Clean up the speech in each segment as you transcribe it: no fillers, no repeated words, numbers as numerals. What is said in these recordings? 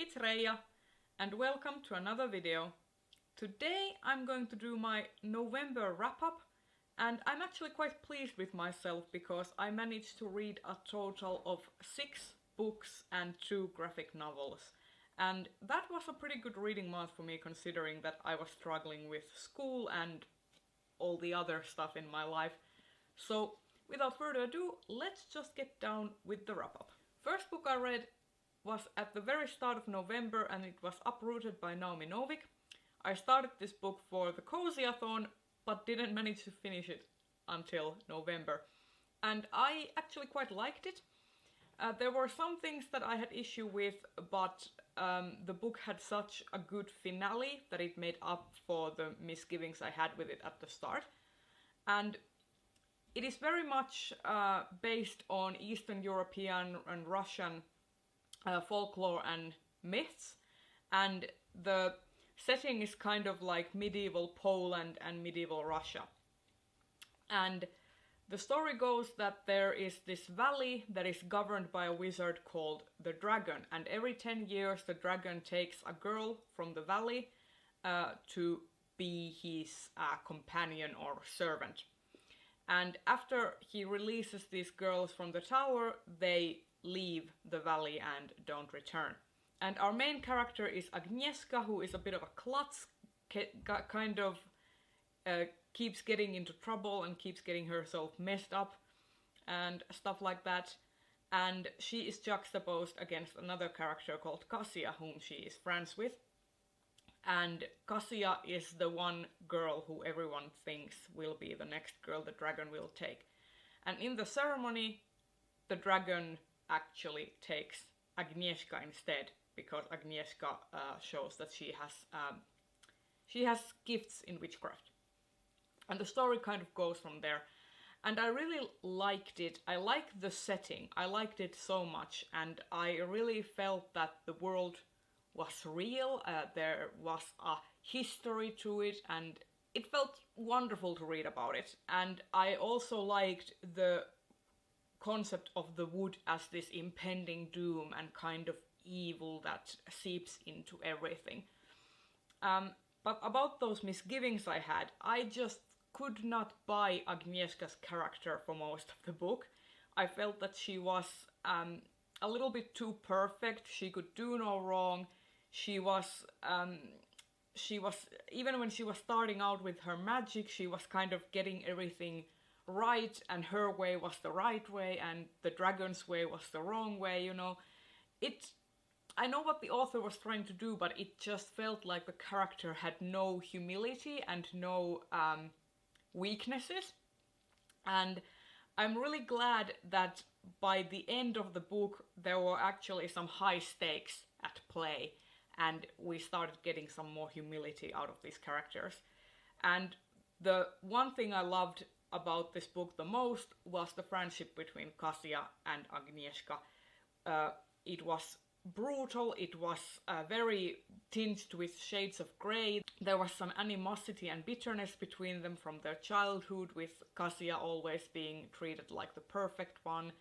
it's Reija and welcome to another video. Today I'm going to do my November wrap-up and I'm actually quite pleased with myself because I managed to read a total of 6 books and 2 graphic novels. And that was a pretty good reading month for me considering that I was struggling with school and all the other stuff in my life. So without further ado, let's just get down with the wrap-up. First book I read was at the very start of November and it was Uprooted by Naomi Novik. I started this book for the Cozy-a-thon but didn't manage to finish it until November. And I actually quite liked it. There were some things that I had issue with, but the book had such a good finale that it made up for the misgivings I had with it at the start. And it is very much based on Eastern European and Russian folklore and myths, and the setting is kind of like medieval Poland and medieval Russia. And the story goes that there is this valley that is governed by a wizard called the Dragon, and every 10 years the dragon takes a girl from the valley to be his companion or servant. And after he releases these girls from the tower, they leave the valley and don't return. And our main character is Agnieszka, who is a bit of a klutz, kind of keeps getting into trouble and keeps getting herself messed up and stuff like that. And she is juxtaposed against another character called Kasia, whom she is friends with. And Kasia is the one girl who everyone thinks will be the next girl the dragon will take. And in the ceremony, the dragon actually takes Agnieszka instead, because Agnieszka shows that she has gifts in witchcraft. And the story kind of goes from there. And I really liked it. I liked the setting. I liked it so much. And I really felt that the world was real. There was a history to it. And it felt wonderful to read about it. And I also liked the concept of the wood as this impending doom and kind of evil that seeps into everything. But about those misgivings I had, I just could not buy Agnieszka's character for most of the book. I felt that she was a little bit too perfect. She could do no wrong. She was even when she was starting out with her magic, she was kind of getting everything right, and her way was the right way and the dragon's way was the wrong way, you know. I know what the author was trying to do, but it just felt like the character had no humility and no weaknesses. And I'm really glad that by the end of the book there were actually some high stakes at play and we started getting some more humility out of these characters. And the one thing I loved about this book the most was the friendship between Kasia and Agnieszka. It was brutal, it was very tinged with shades of grey. There was some animosity and bitterness between them from their childhood, with Kasia always being treated like the perfect one.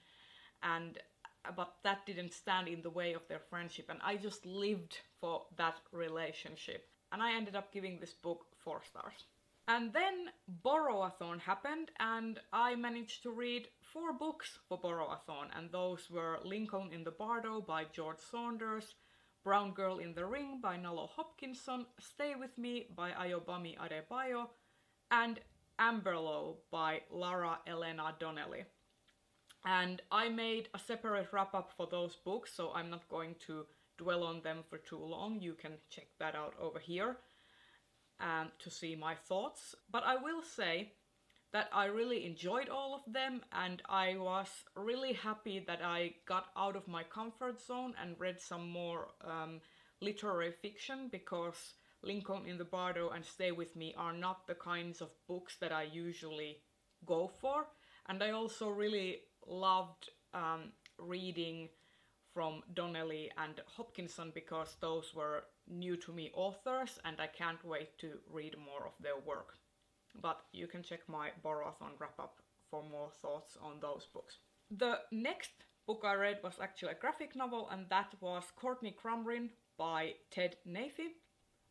But that didn't stand in the way of their friendship, and I just lived for that relationship. And I ended up giving this book 4 stars. And then Borrow-a-thon happened and I managed to read 4 books for Borrow-a-thon, and those were Lincoln in the Bardo by George Saunders, Brown Girl in the Ring by Nalo Hopkinson, Stay With Me by Ayobami Adebayo, and Amberlow by Lara Elena Donnelly. And I made a separate wrap-up for those books, so I'm not going to dwell on them for too long. You can check that out over here to see my thoughts. But I will say that I really enjoyed all of them, and I was really happy that I got out of my comfort zone and read some more literary fiction, because Lincoln in the Bardo and Stay With Me are not the kinds of books that I usually go for. And I also really loved reading from Donnelly and Hopkinson, because those were new to me authors and I can't wait to read more of their work. But you can check my Borrow-a-thon wrap-up for more thoughts on those books. The next book I read was actually a graphic novel, and that was Courtney Crumrin by Ted Nafee.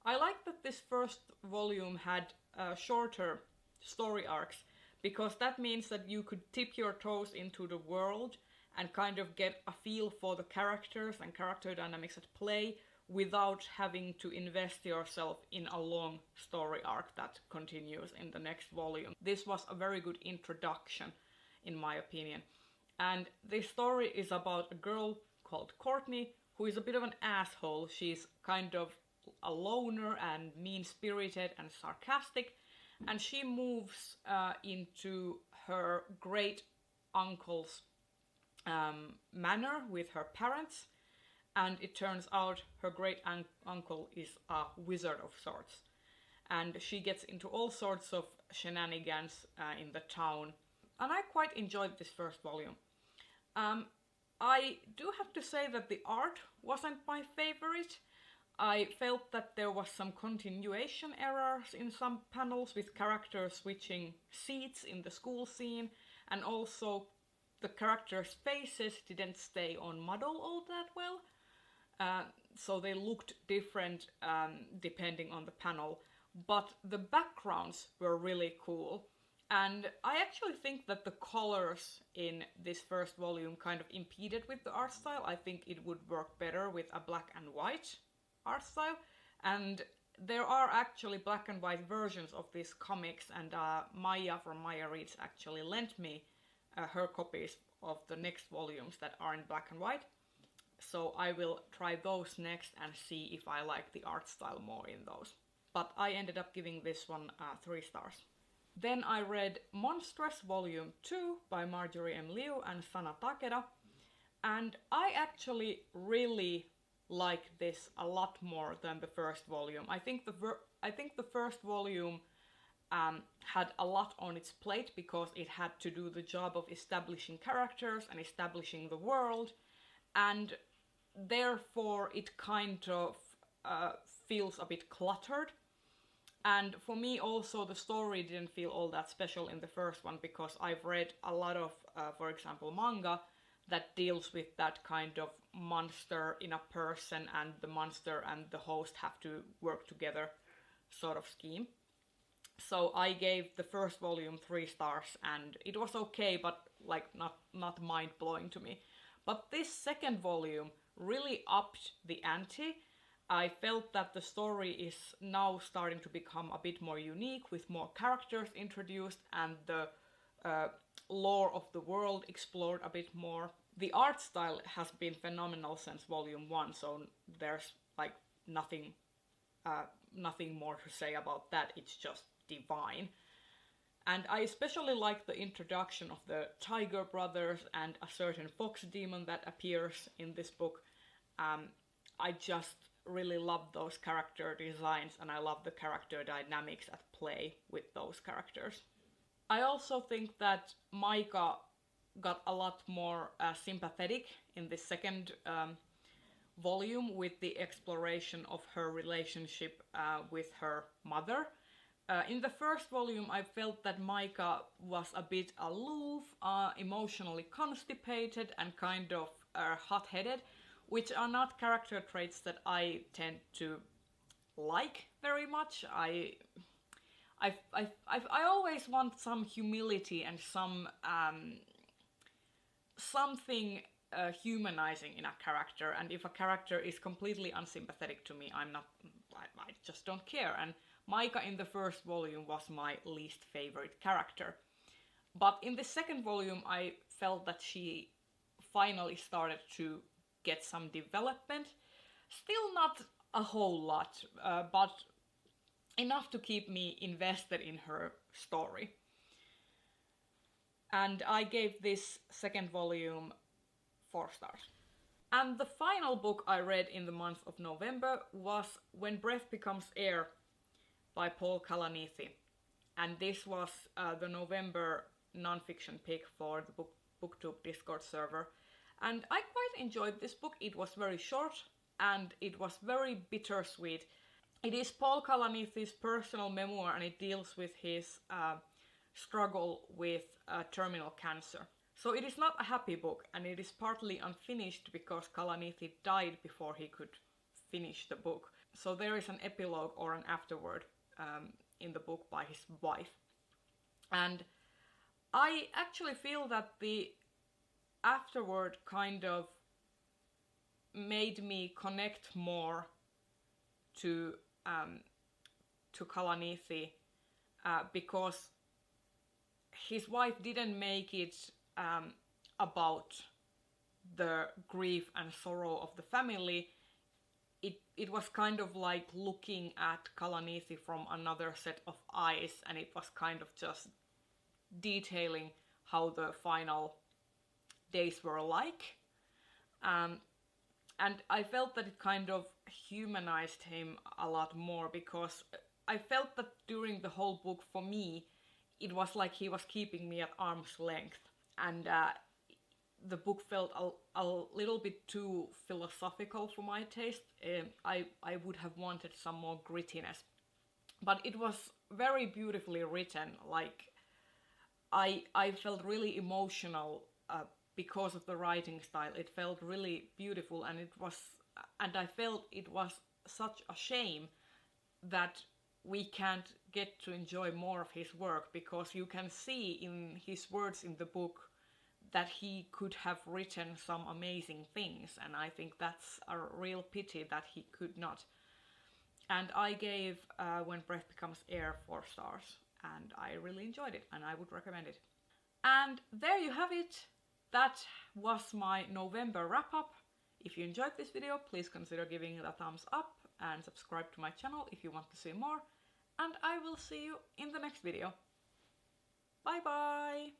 I like that this first volume had shorter story arcs, because that means that you could tip your toes into the world and kind of get a feel for the characters and character dynamics at play without having to invest yourself in a long story arc that continues in the next volume. This was a very good introduction, in my opinion. And this story is about a girl called Courtney, who is a bit of an asshole. She's kind of a loner and mean-spirited and sarcastic, and she moves into her great uncle's manor with her parents, and it turns out her great uncle is a wizard of sorts, and she gets into all sorts of shenanigans in the town, and I quite enjoyed this first volume. I do have to say that the art wasn't my favorite. I felt that there was some continuation errors in some panels, with characters switching seats in the school scene, and also the characters' faces didn't stay on model all that well, so they looked different depending on the panel, but the backgrounds were really cool. And I actually think that the colors in this first volume kind of impeded with the art style. I think it would work better with a black and white art style, and there are actually black and white versions of these comics, and Maya from Maya Reads actually lent me her copies of the next volumes that are in black and white, so I will try those next and see if I like the art style more in those. But I ended up giving this one 3 stars. Then I read Monstrous Volume 2 by Marjorie M. Liu and Sana Takeda, and I actually really like this a lot more than the first volume. I think the first volume had a lot on its plate because it had to do the job of establishing characters and establishing the world, and therefore it kind of feels a bit cluttered. And for me also the story didn't feel all that special in the first one, because I've read a lot of, for example, manga that deals with that kind of monster in a person, and the monster and the host have to work together sort of scheme. So I gave the first volume 3 stars, and it was okay, but like not mind-blowing to me. But this second volume really upped the ante. I felt that the story is now starting to become a bit more unique, with more characters introduced and the lore of the world explored a bit more. The art style has been phenomenal since volume 1, so there's like nothing more to say about that. It's just divine. And I especially like the introduction of the Tiger Brothers and a certain fox demon that appears in this book. I just really love those character designs, and I love the character dynamics at play with those characters. I also think that Maika got a lot more sympathetic in the second volume, with the exploration of her relationship with her mother. In the first volume I felt that Maika was a bit aloof, emotionally constipated, and kind of hot-headed, which are not character traits that I tend to like very much. I always want some humility and some something humanizing in a character, and if a character is completely unsympathetic to me, I just don't care. And Maika in the first volume was my least favorite character. But in the second volume I felt that she finally started to get some development. Still not a whole lot, but enough to keep me invested in her story. And I gave this second volume 4 stars. And the final book I read in the month of November was When Breath Becomes Air by Paul Kalanithi. And this was the November non-fiction pick for the BookTube Discord server. And I quite enjoyed this book. It was very short and it was very bittersweet. It is Paul Kalanithi's personal memoir, and it deals with his struggle with terminal cancer. So it is not a happy book, and it is partly unfinished because Kalanithi died before he could finish the book. So there is an epilogue or an afterword in the book by his wife. And I actually feel that the afterword kind of made me connect more to Kalanithi because his wife didn't make it about the grief and sorrow of the family. It was kind of like looking at Kalanithi from another set of eyes, and it was kind of just detailing how the final days were like. And I felt that it kind of humanized him a lot more, because I felt that during the whole book, for me, it was like he was keeping me at arm's length. And the book felt a little bit too philosophical for my taste. I would have wanted some more grittiness. But it was very beautifully written. Like, I felt really emotional because of the writing style. It felt really beautiful, and I felt it was such a shame that we can't get to enjoy more of his work, because you can see in his words in the book that he could have written some amazing things, and I think that's a real pity that he could not. And I gave When Breath Becomes Air 4 stars, and I really enjoyed it, and I would recommend it. And there you have it. That was my November wrap-up. If you enjoyed this video, please consider giving it a thumbs up and subscribe to my channel if you want to see more. And I will see you in the next video. Bye bye!